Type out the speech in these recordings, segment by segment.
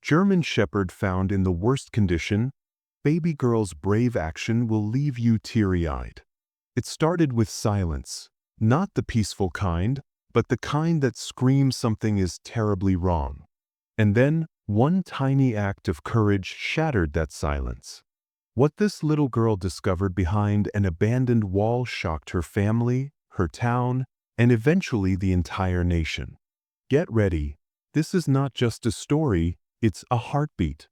German Shepherd found in the worst condition, baby girl's brave action will leave you teary-eyed. It started with silence, not the peaceful kind, but the kind that screams something is terribly wrong. And then, one tiny act of courage shattered that silence. What this little girl discovered behind an abandoned wall shocked her family, her town, and eventually the entire nation. Get ready. This is not just a story, it's a heartbeat.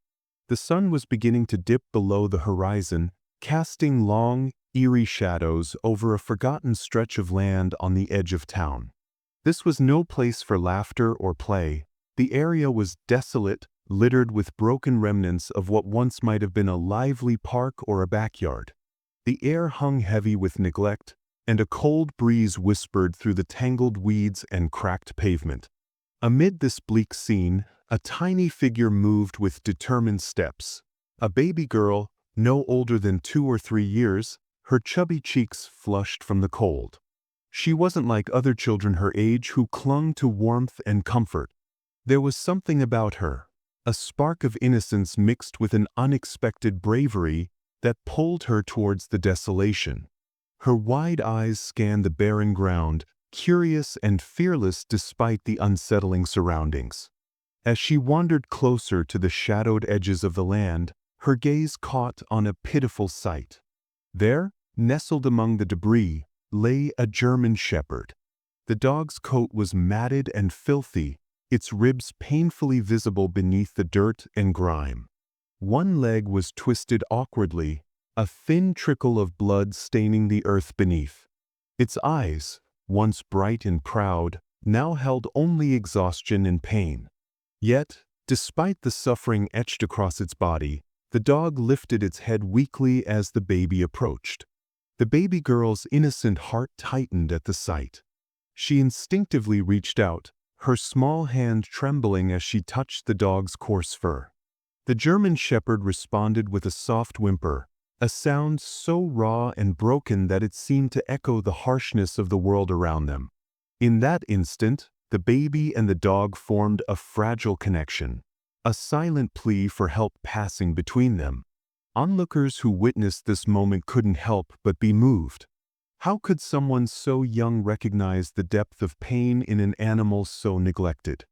The sun was beginning to dip below the horizon, casting long, eerie shadows over a forgotten stretch of land on the edge of town. This was no place for laughter or play. The area was desolate, littered with broken remnants of what once might have been a lively park or a backyard. The air hung heavy with neglect, and a cold breeze whispered through the tangled weeds and cracked pavement. Amid this bleak scene, a tiny figure moved with determined steps. A baby girl, no older than 2 or 3 years, her chubby cheeks flushed from the cold. She wasn't like other children her age who clung to warmth and comfort. There was something about her, a spark of innocence mixed with an unexpected bravery that pulled her towards the desolation. Her wide eyes scanned the barren ground, curious and fearless despite the unsettling surroundings. As she wandered closer to the shadowed edges of the land, her gaze caught on a pitiful sight. There, nestled among the debris, lay a German Shepherd. The dog's coat was matted and filthy, its ribs painfully visible beneath the dirt and grime. One leg was twisted awkwardly, a thin trickle of blood staining the earth beneath. Its eyes, once bright and proud, now held only exhaustion and pain. Yet, despite the suffering etched across its body, the dog lifted its head weakly as the baby approached. The baby girl's innocent heart tightened at the sight. She instinctively reached out, her small hand trembling as she touched the dog's coarse fur. The German Shepherd responded with a soft whimper, a sound so raw and broken that it seemed to echo the harshness of the world around them. In that instant, the baby and the dog formed a fragile connection, a silent plea for help passing between them. Onlookers who witnessed this moment couldn't help but be moved. How could someone so young recognize the depth of pain in an animal so neglected?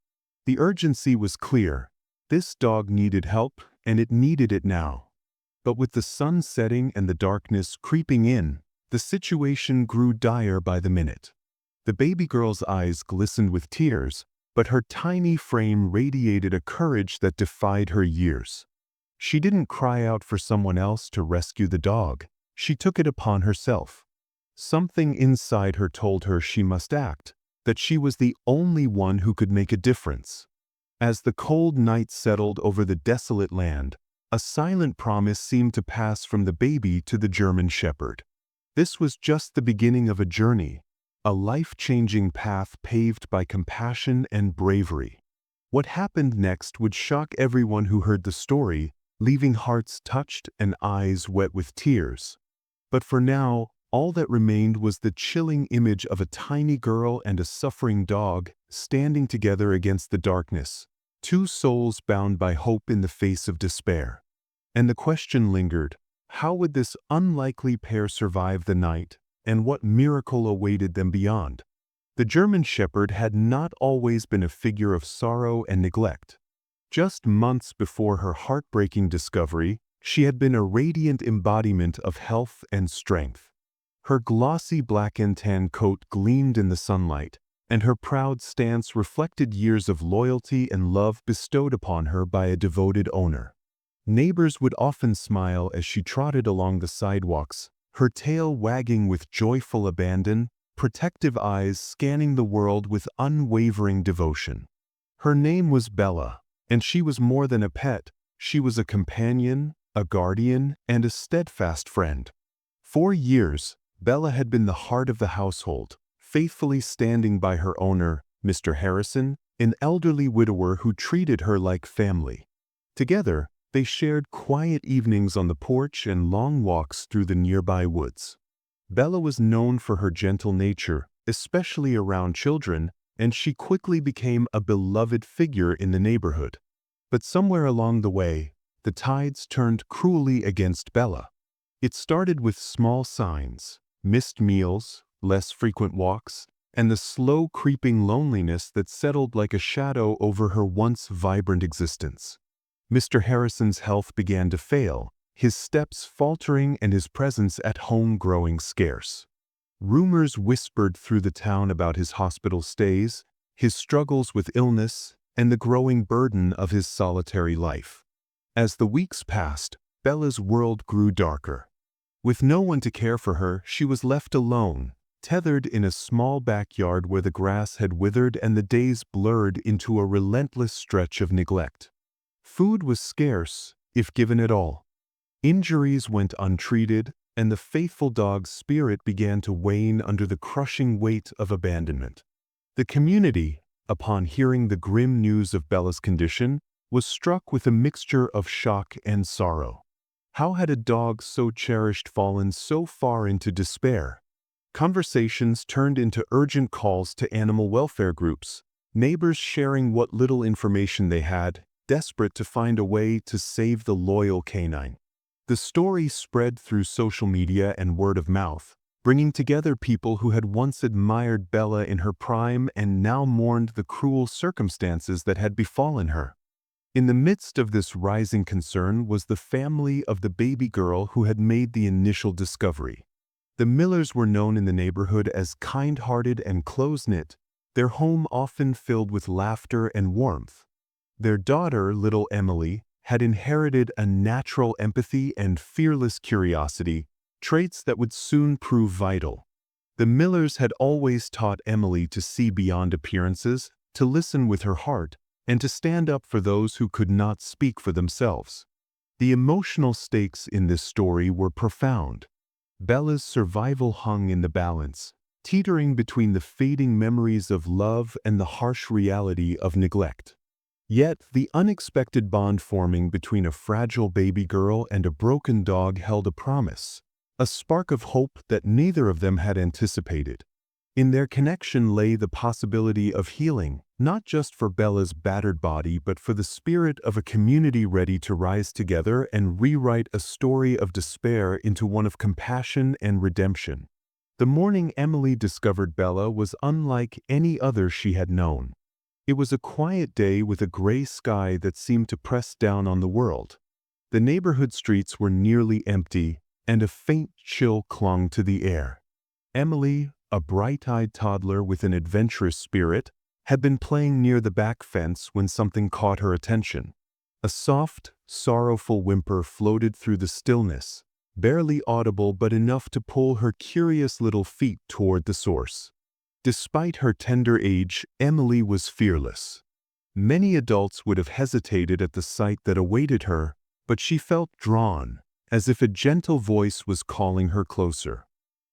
The urgency was clear. This dog needed help, and it needed it now. But with the sun setting and the darkness creeping in, the situation grew dire by the minute. The baby girl's eyes glistened with tears, but her tiny frame radiated a courage that defied her years. She didn't cry out for someone else to rescue the dog. She took it upon herself. Something inside her told her she must act, that she was the only one who could make a difference. As the cold night settled over the desolate land, a silent promise seemed to pass from the baby to the German Shepherd. This was just the beginning of a journey, a life-changing path paved by compassion and bravery. What happened next would shock everyone who heard the story, leaving hearts touched and eyes wet with tears. But for now, all that remained was the chilling image of a tiny girl and a suffering dog standing together against the darkness, 2 souls bound by hope in the face of despair. And the question lingered, how would this unlikely pair survive the night, and what miracle awaited them beyond? The German Shepherd had not always been a figure of sorrow and neglect. Just months before her heartbreaking discovery, she had been a radiant embodiment of health and strength. Her glossy black and tan coat gleamed in the sunlight, and her proud stance reflected years of loyalty and love bestowed upon her by a devoted owner. Neighbors would often smile as she trotted along the sidewalks, her tail wagging with joyful abandon, protective eyes scanning the world with unwavering devotion. Her name was Bella, and she was more than a pet. She was a companion, a guardian, and a steadfast friend. For years, Bella had been the heart of the household, faithfully standing by her owner, Mr. Harrison, an elderly widower who treated her like family. Together, they shared quiet evenings on the porch and long walks through the nearby woods. Bella was known for her gentle nature, especially around children, and she quickly became a beloved figure in the neighborhood. But somewhere along the way, the tides turned cruelly against Bella. It started with small signs, missed meals, less frequent walks, and the slow creeping loneliness that settled like a shadow over her once vibrant existence. Mr. Harrison's health began to fail, his steps faltering and his presence at home growing scarce. Rumors whispered through the town about his hospital stays, his struggles with illness, and the growing burden of his solitary life. As the weeks passed, Bella's world grew darker. With no one to care for her, she was left alone, tethered in a small backyard where the grass had withered and the days blurred into a relentless stretch of neglect. Food was scarce, if given at all. Injuries went untreated, and the faithful dog's spirit began to wane under the crushing weight of abandonment. The community, upon hearing the grim news of Bella's condition, was struck with a mixture of shock and sorrow. How had a dog so cherished fallen so far into despair? Conversations turned into urgent calls to animal welfare groups, neighbors sharing what little information they had, desperate to find a way to save the loyal canine. The story spread through social media and word of mouth, bringing together people who had once admired Bella in her prime and now mourned the cruel circumstances that had befallen her. In the midst of this rising concern was the family of the baby girl who had made the initial discovery. The Millers were known in the neighborhood as kind-hearted and close-knit, their home often filled with laughter and warmth. Their daughter, little Emily, had inherited a natural empathy and fearless curiosity, traits that would soon prove vital. The Millers had always taught Emily to see beyond appearances, to listen with her heart, and to stand up for those who could not speak for themselves. The emotional stakes in this story were profound. Bella's survival hung in the balance, teetering between the fading memories of love and the harsh reality of neglect. Yet, the unexpected bond forming between a fragile baby girl and a broken dog held a promise, a spark of hope that neither of them had anticipated. In their connection lay the possibility of healing, not just for Bella's battered body but for the spirit of a community ready to rise together and rewrite a story of despair into one of compassion and redemption. The morning Emily discovered Bella was unlike any other she had known. It was a quiet day with a gray sky that seemed to press down on the world. The neighborhood streets were nearly empty, and a faint chill clung to the air. Emily, a bright-eyed toddler with an adventurous spirit, had been playing near the back fence when something caught her attention. A soft, sorrowful whimper floated through the stillness, barely audible but enough to pull her curious little feet toward the source. Despite her tender age, Emily was fearless. Many adults would have hesitated at the sight that awaited her, but she felt drawn, as if a gentle voice was calling her closer.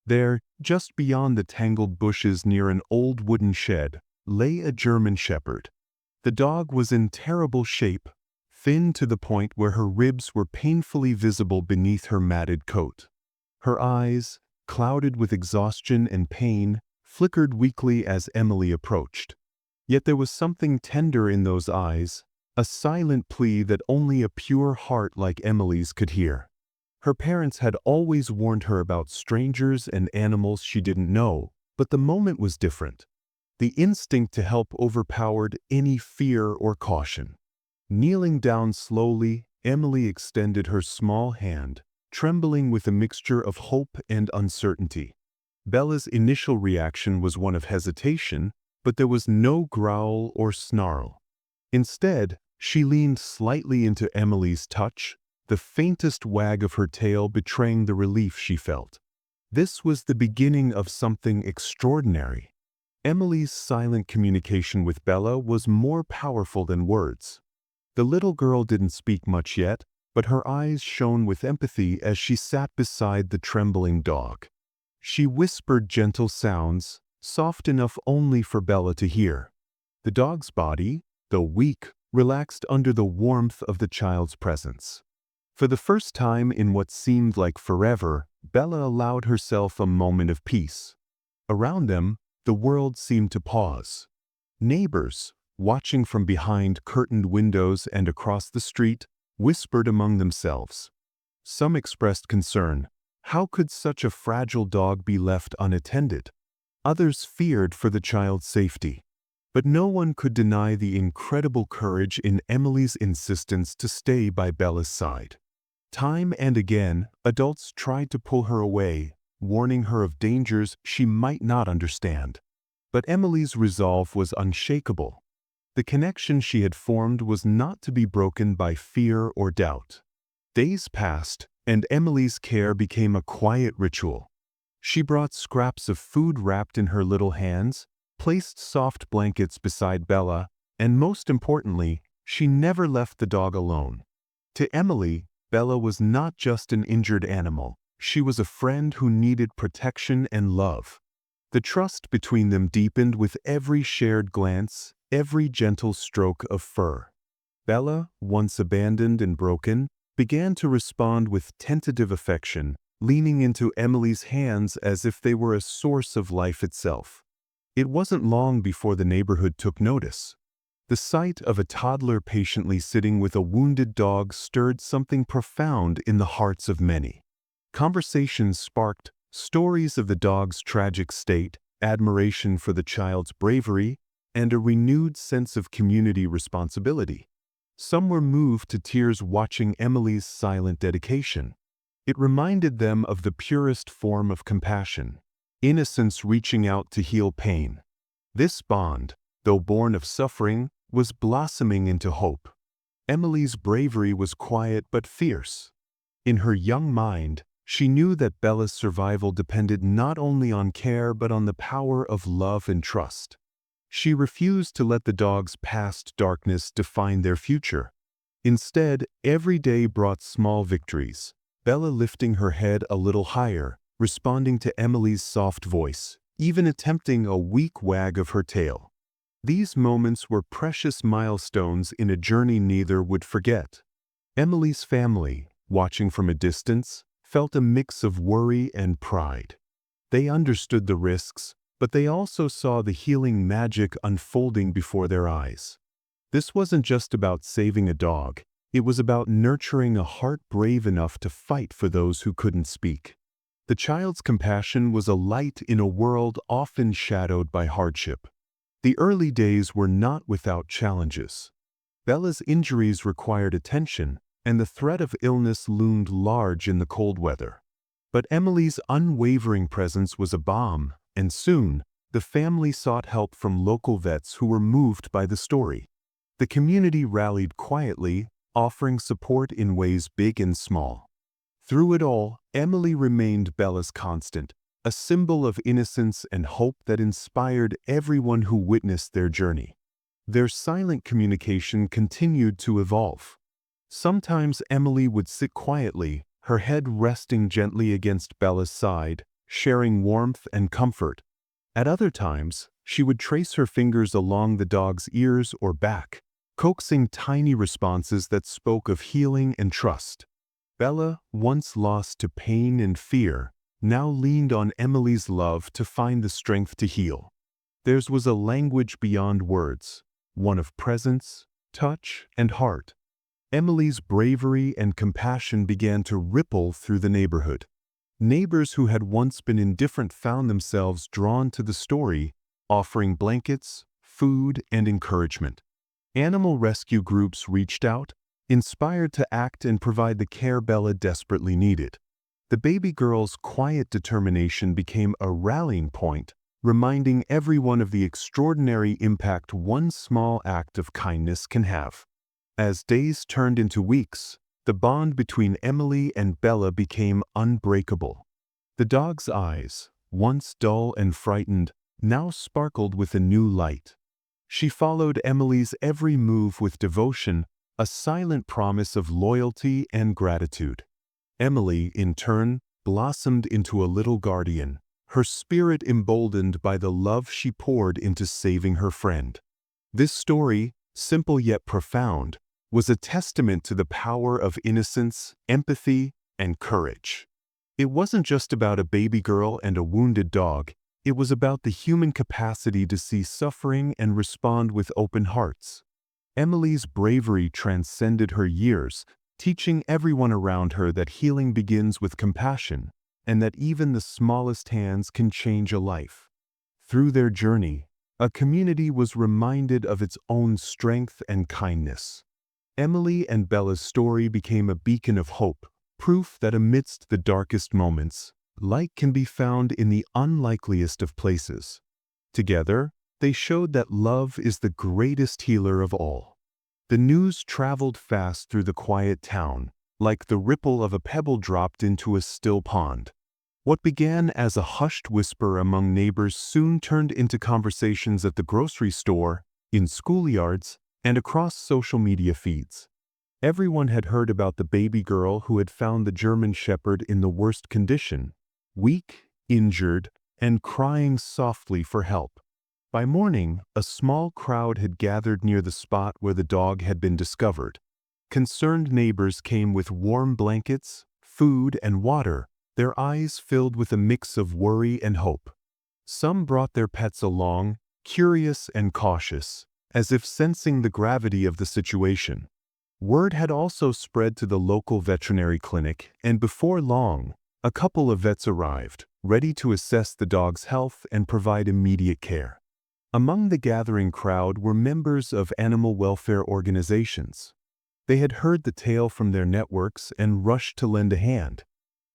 There, just beyond the tangled bushes near an old wooden shed, lay a German shepherd. The dog was in terrible shape, thin to the point where her ribs were painfully visible beneath her matted coat. Her eyes, clouded with exhaustion and pain, flickered weakly as Emily approached. Yet there was something tender in those eyes, a silent plea that only a pure heart like Emily's could hear. Her parents had always warned her about strangers and animals she didn't know, but the moment was different. The instinct to help overpowered any fear or caution. Kneeling down slowly, Emily extended her small hand, trembling with a mixture of hope and uncertainty. Bella's initial reaction was one of hesitation, but there was no growl or snarl. Instead, she leaned slightly into Emily's touch, the faintest wag of her tail betraying the relief she felt. This was the beginning of something extraordinary. Emily's silent communication with Bella was more powerful than words. The little girl didn't speak much yet, but her eyes shone with empathy as she sat beside the trembling dog. She whispered gentle sounds, soft enough only for Bella to hear. The dog's body, though weak, relaxed under the warmth of the child's presence. For the first time in what seemed like forever, Bella allowed herself a moment of peace. Around them, the world seemed to pause. Neighbors, watching from behind curtained windows and across the street, whispered among themselves. Some expressed concern. How could such a fragile dog be left unattended? Others feared for the child's safety. But no one could deny the incredible courage in Emily's insistence to stay by Bella's side. Time and again, adults tried to pull her away, warning her of dangers she might not understand. But Emily's resolve was unshakable. The connection she had formed was not to be broken by fear or doubt. Days passed, and Emily's care became a quiet ritual. She brought scraps of food wrapped in her little hands, placed soft blankets beside Bella, and most importantly, she never left the dog alone. To Emily, Bella was not just an injured animal. She was a friend who needed protection and love. The trust between them deepened with every shared glance, every gentle stroke of fur. Bella, once abandoned and broken, began to respond with tentative affection, leaning into Emily's hands as if they were a source of life itself. It wasn't long before the neighborhood took notice. The sight of a toddler patiently sitting with a wounded dog stirred something profound in the hearts of many. Conversations sparked, stories of the dog's tragic state, admiration for the child's bravery, and a renewed sense of community responsibility. Some were moved to tears watching Emily's silent dedication. It reminded them of the purest form of compassion, innocence reaching out to heal pain. This bond, though born of suffering, was blossoming into hope. Emily's bravery was quiet but fierce. In her young mind, she knew that Bella's survival depended not only on care but on the power of love and trust. She refused to let the dog's past darkness define their future. Instead, every day brought small victories. Bella lifting her head a little higher, responding to Emily's soft voice, even attempting a weak wag of her tail. These moments were precious milestones in a journey neither would forget. Emily's family, watching from a distance, felt a mix of worry and pride. They understood the risks, but they also saw the healing magic unfolding before their eyes. This wasn't just about saving a dog. It was about nurturing a heart brave enough to fight for those who couldn't speak. The child's compassion was a light in a world often shadowed by hardship. The early days were not without challenges. Bella's injuries required attention, and the threat of illness loomed large in the cold weather. But Emily's unwavering presence was a balm, and soon, the family sought help from local vets who were moved by the story. The community rallied quietly, offering support in ways big and small. Through it all, Emily remained Bella's constant, a symbol of innocence and hope that inspired everyone who witnessed their journey. Their silent communication continued to evolve. Sometimes Emily would sit quietly, her head resting gently against Bella's side, sharing warmth and comfort. At other times, she would trace her fingers along the dog's ears or back, coaxing tiny responses that spoke of healing and trust. Bella, once lost to pain and fear, now leaned on Emily's love to find the strength to heal. Theirs was a language beyond words, one of presence, touch, and heart. Emily's bravery and compassion began to ripple through the neighborhood. Neighbors who had once been indifferent found themselves drawn to the story, offering blankets, food, and encouragement. Animal rescue groups reached out, inspired to act and provide the care Bella desperately needed. The baby girl's quiet determination became a rallying point, reminding everyone of the extraordinary impact one small act of kindness can have. As days turned into weeks, the bond between Emily and Bella became unbreakable. The dog's eyes, once dull and frightened, now sparkled with a new light. She followed Emily's every move with devotion, a silent promise of loyalty and gratitude. Emily, in turn, blossomed into a little guardian, her spirit emboldened by the love she poured into saving her friend. This story, simple yet profound, was a testament to the power of innocence, empathy, and courage. It wasn't just about a baby girl and a wounded dog, It was about the human capacity to see suffering and respond with open hearts. Emily's bravery transcended her years, teaching everyone around her that healing begins with compassion, and that even the smallest hands can change a life. Through their journey, a community was reminded of its own strength and kindness. Emily and Bella's story became a beacon of hope, proof that amidst the darkest moments, light can be found in the unlikeliest of places. Together, they showed that love is the greatest healer of all. The news traveled fast through the quiet town, like the ripple of a pebble dropped into a still pond. What began as a hushed whisper among neighbors soon turned into conversations at the grocery store, in schoolyards, and across social media feeds. Everyone had heard about the baby girl who had found the German Shepherd in the worst condition, weak, injured, and crying softly for help. By morning, a small crowd had gathered near the spot where the dog had been discovered. Concerned neighbors came with warm blankets, food, and water, their eyes filled with a mix of worry and hope. Some brought their pets along, curious and cautious, as if sensing the gravity of the situation. Word had also spread to the local veterinary clinic, and before long, a couple of vets arrived, ready to assess the dog's health and provide immediate care. Among the gathering crowd were members of animal welfare organizations. They had heard the tale from their networks and rushed to lend a hand.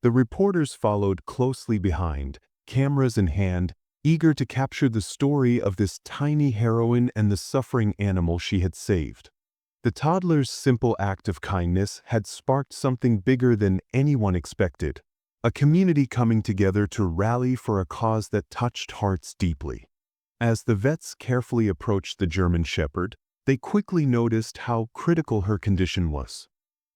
The reporters followed closely behind, cameras in hand, eager to capture the story of this tiny heroine and the suffering animal she had saved. The toddler's simple act of kindness had sparked something bigger than anyone expected, a community coming together to rally for a cause that touched hearts deeply. As the vets carefully approached the German Shepherd, they quickly noticed how critical her condition was.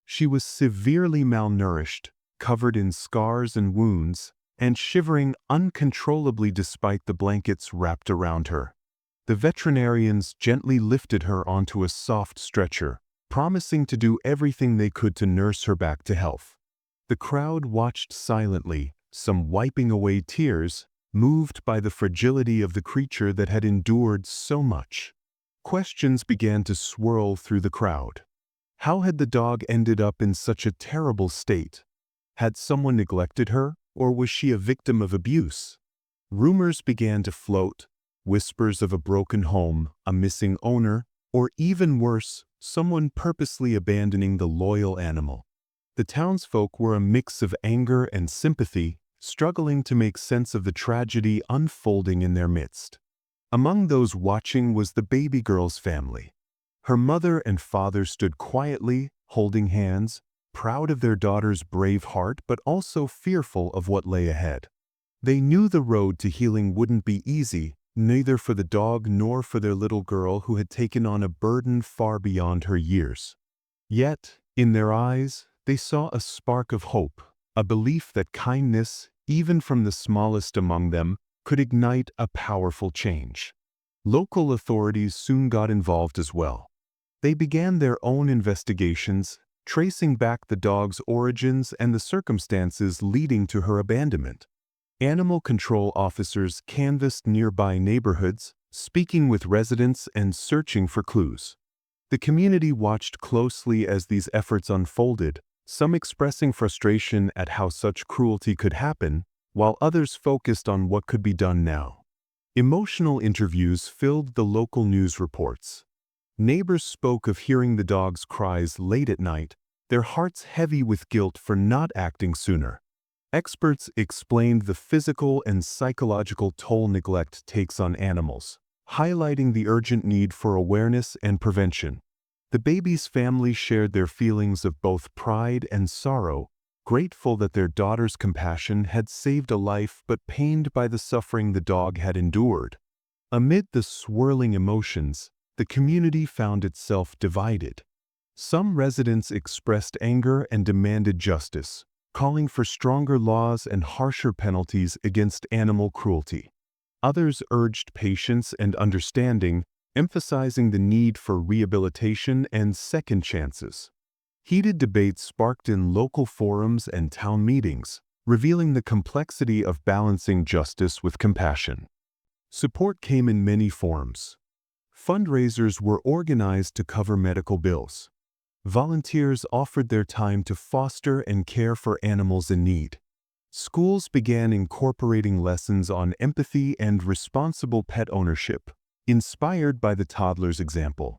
She was severely malnourished, covered in scars and wounds, and shivering uncontrollably despite the blankets wrapped around her. The veterinarians gently lifted her onto a soft stretcher, promising to do everything they could to nurse her back to health. The crowd watched silently, some wiping away tears, moved by the fragility of the creature that had endured so much. Questions began to swirl through the crowd. How had the dog ended up in such a terrible state? Had someone neglected her, or was she a victim of abuse? Rumors began to float, whispers of a broken home, a missing owner, or even worse, someone purposely abandoning the loyal animal. The townsfolk were a mix of anger and sympathy, struggling to make sense of the tragedy unfolding in their midst. Among those watching was the baby girl's family. Her mother and father stood quietly, holding hands, proud of their daughter's brave heart but also fearful of what lay ahead. They knew the road to healing wouldn't be easy, neither for the dog nor for their little girl who had taken on a burden far beyond her years. Yet, in their eyes, they saw a spark of hope, a belief that kindness, even from the smallest among them, could ignite a powerful change. Local authorities soon got involved as well. They began their own investigations, tracing back the dog's origins and the circumstances leading to her abandonment. Animal control officers canvassed nearby neighborhoods, speaking with residents and searching for clues. The community watched closely as these efforts unfolded, some expressing frustration at how such cruelty could happen, while others focused on what could be done now. Emotional interviews filled the local news reports. Neighbors spoke of hearing the dog's cries late at night, their hearts heavy with guilt for not acting sooner. Experts explained the physical and psychological toll neglect takes on animals, highlighting the urgent need for awareness and prevention. The baby's family shared their feelings of both pride and sorrow, grateful that their daughter's compassion had saved a life but pained by the suffering the dog had endured. Amid the swirling emotions, the community found itself divided. Some residents expressed anger and demanded justice, calling for stronger laws and harsher penalties against animal cruelty. Others urged patience and understanding, emphasizing the need for rehabilitation and second chances. Heated debates sparked in local forums and town meetings, revealing the complexity of balancing justice with compassion. Support came in many forms. Fundraisers were organized to cover medical bills. Volunteers offered their time to foster and care for animals in need. Schools began incorporating lessons on empathy and responsible pet ownership, inspired by the toddler's example.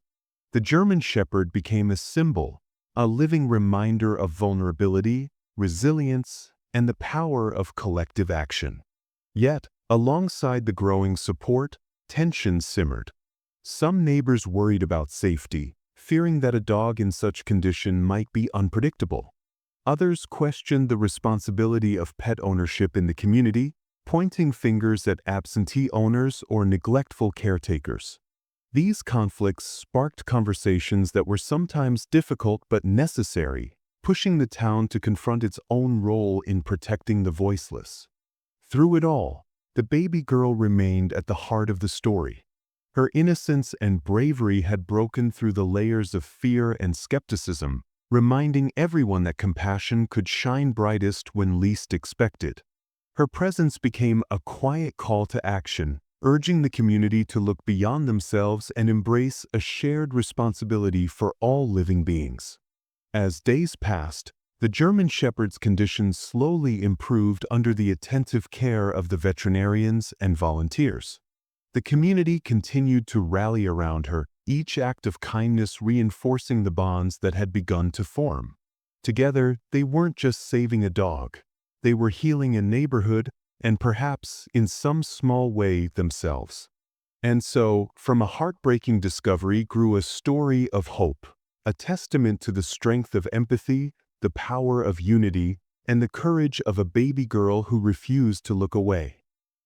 The German Shepherd became a symbol, a living reminder of vulnerability, resilience, and the power of collective action. Yet, alongside the growing support, tensions simmered. Some neighbors worried about safety, fearing that a dog in such condition might be unpredictable. Others questioned the responsibility of pet ownership in the community, pointing fingers at absentee owners or neglectful caretakers. These conflicts sparked conversations that were sometimes difficult but necessary, pushing the town to confront its own role in protecting the voiceless. Through it all, the baby girl remained at the heart of the story. Her innocence and bravery had broken through the layers of fear and skepticism, reminding everyone that compassion could shine brightest when least expected. Her presence became a quiet call to action, urging the community to look beyond themselves and embrace a shared responsibility for all living beings. As days passed, the German Shepherd's condition slowly improved under the attentive care of the veterinarians and volunteers. The community continued to rally around her, each act of kindness reinforcing the bonds that had begun to form. Together, they weren't just saving a dog. They were healing a neighborhood and perhaps, in some small way, themselves. And so, from a heartbreaking discovery grew a story of hope, a testament to the strength of empathy, the power of unity, and the courage of a baby girl who refused to look away.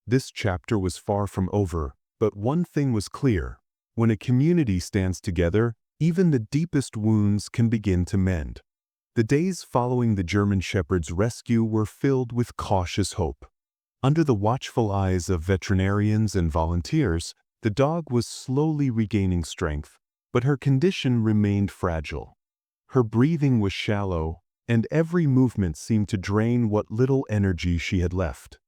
This chapter was far from over, but one thing was clear. When a community stands together, even the deepest wounds can begin to mend. The days following the German Shepherd's rescue were filled with cautious hope. Under the watchful eyes of veterinarians and volunteers, the dog was slowly regaining strength, but her condition remained fragile. Her breathing was shallow, and every movement seemed to drain what little energy she had left.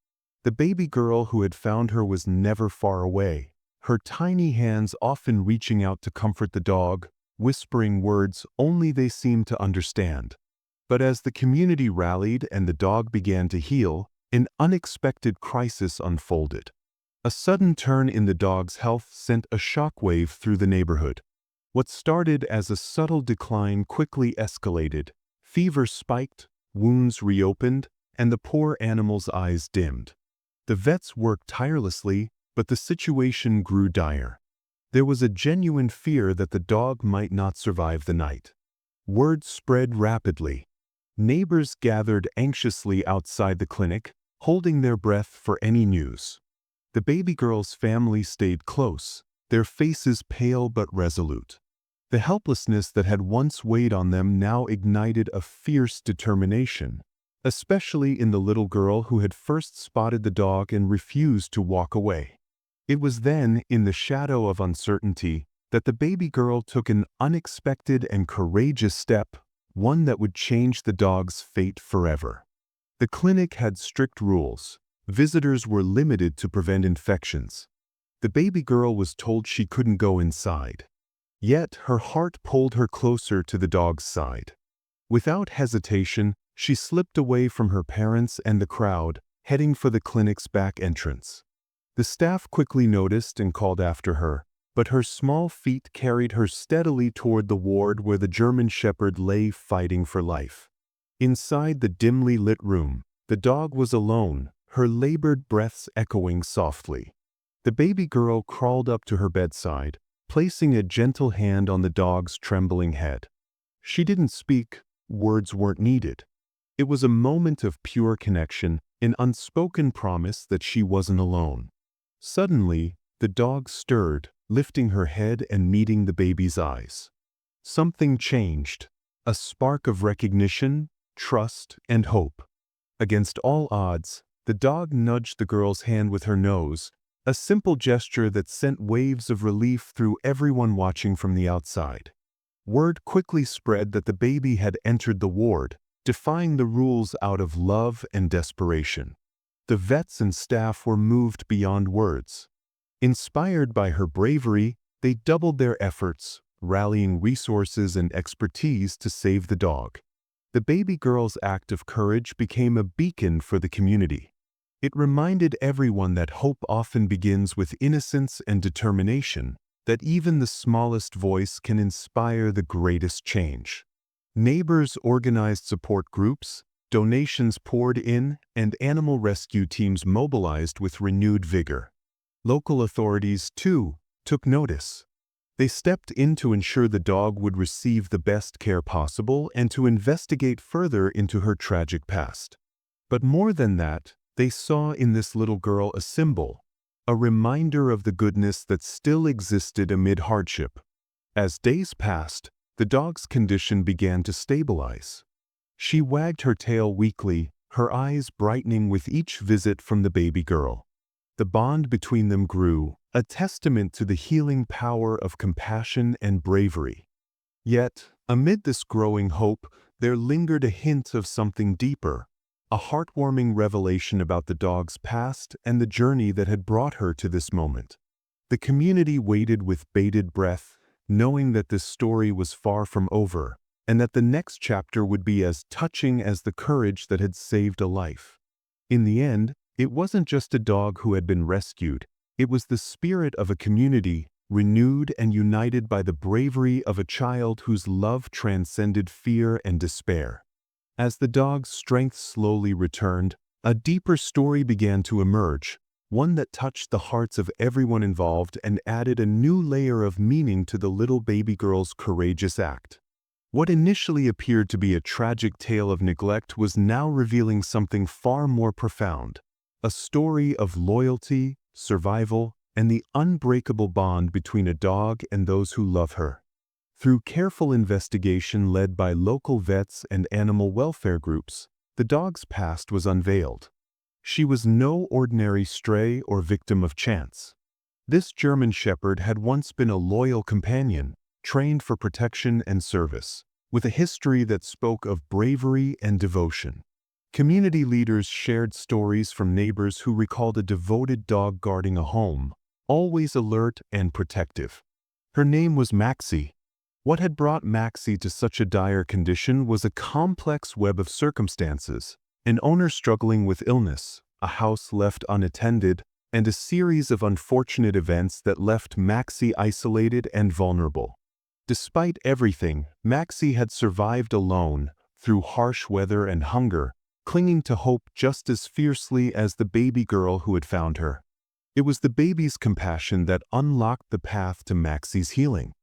The baby girl who had found her was never far away, her tiny hands often reaching out to comfort the dog, whispering words only they seemed to understand. But as the community rallied and the dog began to heal, an unexpected crisis unfolded. A sudden turn in the dog's health sent a shockwave through the neighborhood. What started as a subtle decline quickly escalated. Fever spiked, wounds reopened, and the poor animal's eyes dimmed. The vets worked tirelessly, but the situation grew dire. There was a genuine fear that the dog might not survive the night. Word spread rapidly. Neighbors gathered anxiously outside the clinic, holding their breath for any news. The baby girl's family stayed close, their faces pale but resolute. The helplessness that had once weighed on them now ignited a fierce determination, especially in the little girl who had first spotted the dog and refused to walk away. It was then, in the shadow of uncertainty, that the baby girl took an unexpected and courageous step, one that would change the dog's fate forever. The clinic had strict rules. Visitors were limited to prevent infections. The baby girl was told she couldn't go inside. Yet her heart pulled her closer to the dog's side. Without hesitation, she slipped away from her parents and the crowd, heading for the clinic's back entrance. The staff quickly noticed and called after her, but her small feet carried her steadily toward the ward where the German Shepherd lay fighting for life. Inside the dimly lit room, the dog was alone, her labored breaths echoing softly. The baby girl crawled up to her bedside, placing a gentle hand on the dog's trembling head. She didn't speak, words weren't needed. It was a moment of pure connection, an unspoken promise that she wasn't alone. Suddenly, the dog stirred, lifting her head and meeting the baby's eyes. Something changed, a spark of recognition, trust, and hope. Against all odds, the dog nudged the girl's hand with her nose, a simple gesture that sent waves of relief through everyone watching from the outside. Word quickly spread that the baby had entered the ward, defying the rules out of love and desperation. The vets and staff were moved beyond words. Inspired by her bravery, they doubled their efforts, rallying resources and expertise to save the dog. The baby girl's act of courage became a beacon for the community. It reminded everyone that hope often begins with innocence and determination, that even the smallest voice can inspire the greatest change. Neighbors organized support groups, donations poured in, and animal rescue teams mobilized with renewed vigor. Local authorities, too, took notice. They stepped in to ensure the dog would receive the best care possible and to investigate further into her tragic past. But more than that, they saw in this little girl a symbol, a reminder of the goodness that still existed amid hardship. As days passed, the dog's condition began to stabilize. She wagged her tail weakly, her eyes brightening with each visit from the baby girl. The bond between them grew, a testament to the healing power of compassion and bravery. Yet, amid this growing hope, there lingered a hint of something deeper, a heartwarming revelation about the dog's past and the journey that had brought her to this moment. The community waited with bated breath, knowing that this story was far from over, and that the next chapter would be as touching as the courage that had saved a life. In the end, it wasn't just a dog who had been rescued, it was the spirit of a community, renewed and united by the bravery of a child whose love transcended fear and despair. As the dog's strength slowly returned, a deeper story began to emerge, one that touched the hearts of everyone involved and added a new layer of meaning to the little baby girl's courageous act. What initially appeared to be a tragic tale of neglect was now revealing something far more profound, a story of loyalty, survival, and the unbreakable bond between a dog and those who love her. Through careful investigation led by local vets and animal welfare groups, the dog's past was unveiled. She was no ordinary stray or victim of chance. This German Shepherd had once been a loyal companion, trained for protection and service, with a history that spoke of bravery and devotion. Community leaders shared stories from neighbors who recalled a devoted dog guarding a home, always alert and protective. Her name was Maxie. What had brought Maxie to such a dire condition was a complex web of circumstances, an owner struggling with illness, a house left unattended, and a series of unfortunate events that left Maxie isolated and vulnerable. Despite everything, Maxie had survived alone, through harsh weather and hunger, clinging to hope just as fiercely as the baby girl who had found her. It was the baby's compassion that unlocked the path to Maxie's healing.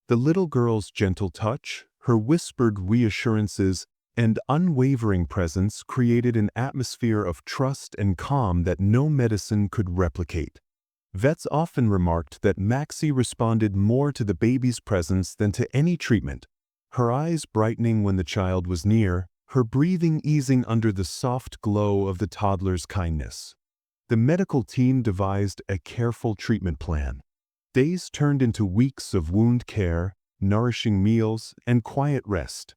The little girl's gentle touch, her whispered reassurances, and unwavering presence created an atmosphere of trust and calm that no medicine could replicate. Vets often remarked that Maxie responded more to the baby's presence than to any treatment, her eyes brightening when the child was near, her breathing easing under the soft glow of the toddler's kindness. The medical team devised a careful treatment plan. Days turned into weeks of wound care, nourishing meals, and quiet rest.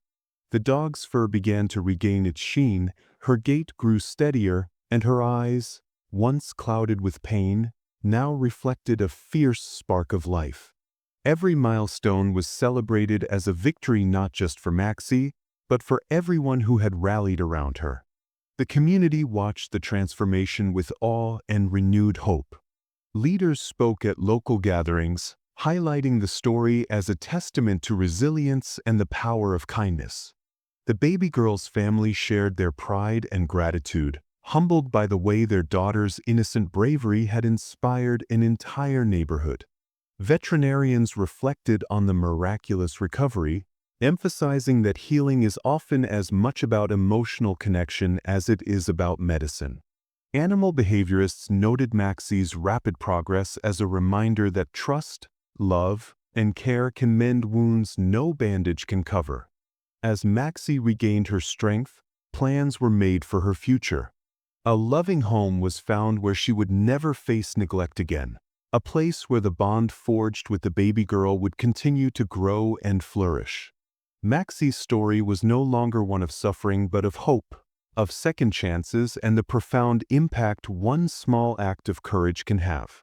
The dog's fur began to regain its sheen, her gait grew steadier, and her eyes, once clouded with pain, now reflected a fierce spark of life. Every milestone was celebrated as a victory not just for Maxie, but for everyone who had rallied around her. The community watched the transformation with awe and renewed hope. Leaders spoke at local gatherings, highlighting the story as a testament to resilience and the power of kindness. The baby girl's family shared their pride and gratitude, humbled by the way their daughter's innocent bravery had inspired an entire neighborhood. Veterinarians reflected on the miraculous recovery, emphasizing that healing is often as much about emotional connection as it is about medicine. Animal behaviorists noted Maxie's rapid progress as a reminder that trust, love, and care can mend wounds no bandage can cover. As Maxie regained her strength, plans were made for her future. A loving home was found where she would never face neglect again, a place where the bond forged with the baby girl would continue to grow and flourish. Maxie's story was no longer one of suffering but of hope, of second chances and the profound impact one small act of courage can have.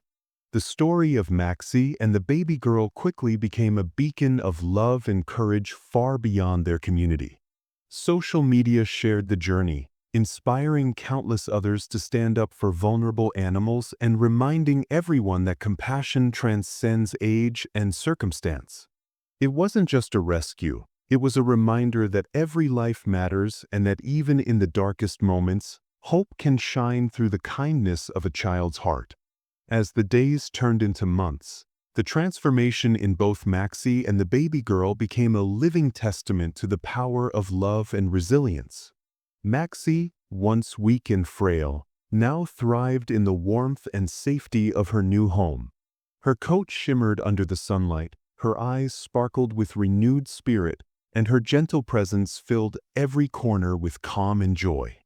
The story of Maxie and the baby girl quickly became a beacon of love and courage far beyond their community. Social media shared the journey, inspiring countless others to stand up for vulnerable animals and reminding everyone that compassion transcends age and circumstance. It wasn't just a rescue, it was a reminder that every life matters and that even in the darkest moments, hope can shine through the kindness of a child's heart. As the days turned into months, the transformation in both Maxie and the baby girl became a living testament to the power of love and resilience. Maxie, once weak and frail, now thrived in the warmth and safety of her new home. Her coat shimmered under the sunlight, her eyes sparkled with renewed spirit, and her gentle presence filled every corner with calm and joy.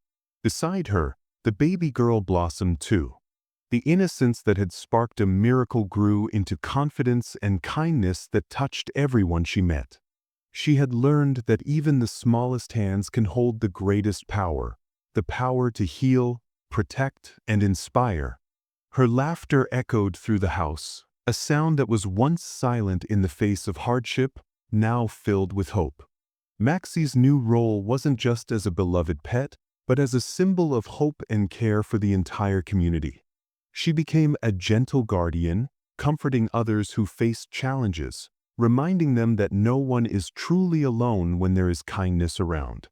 Beside her, the baby girl blossomed too. The innocence that had sparked a miracle grew into confidence and kindness that touched everyone she met. She had learned that even the smallest hands can hold the greatest power, the power to heal, protect, and inspire. Her laughter echoed through the house, a sound that was once silent in the face of hardship, now filled with hope. Maxie's new role wasn't just as a beloved pet, but as a symbol of hope and care for the entire community. She became a gentle guardian, comforting others who faced challenges, reminding them that no one is truly alone when there is kindness around.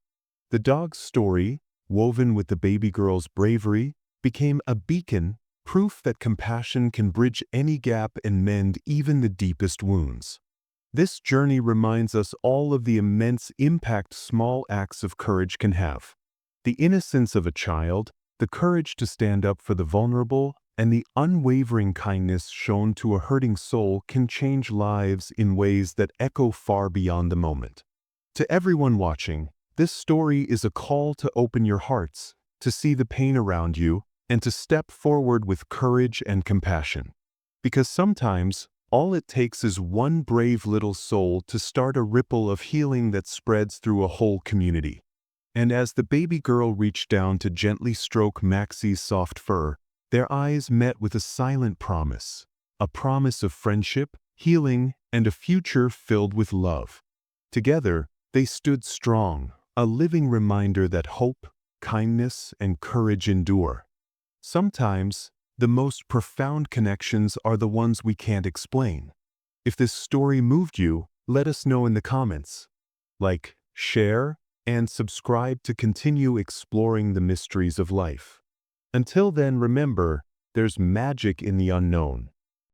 The dog's story, woven with the baby girl's bravery, became a beacon, proof that compassion can bridge any gap and mend even the deepest wounds. This journey reminds us all of the immense impact small acts of courage can have. The innocence of a child, the courage to stand up for the vulnerable, and the unwavering kindness shown to a hurting soul can change lives in ways that echo far beyond the moment. To everyone watching, this story is a call to open your hearts, to see the pain around you, and to step forward with courage and compassion. Because sometimes, all it takes is one brave little soul to start a ripple of healing that spreads through a whole community. And as the baby girl reached down to gently stroke Maxie's soft fur, their eyes met with a silent promise, a promise of friendship, healing, and a future filled with love. Together, they stood strong, a living reminder that hope, kindness, and courage endure. Sometimes, the most profound connections are the ones we can't explain. If this story moved you, let us know in the comments. Like, share, and subscribe to continue exploring the mysteries of life. Until then, remember, there's magic in the unknown.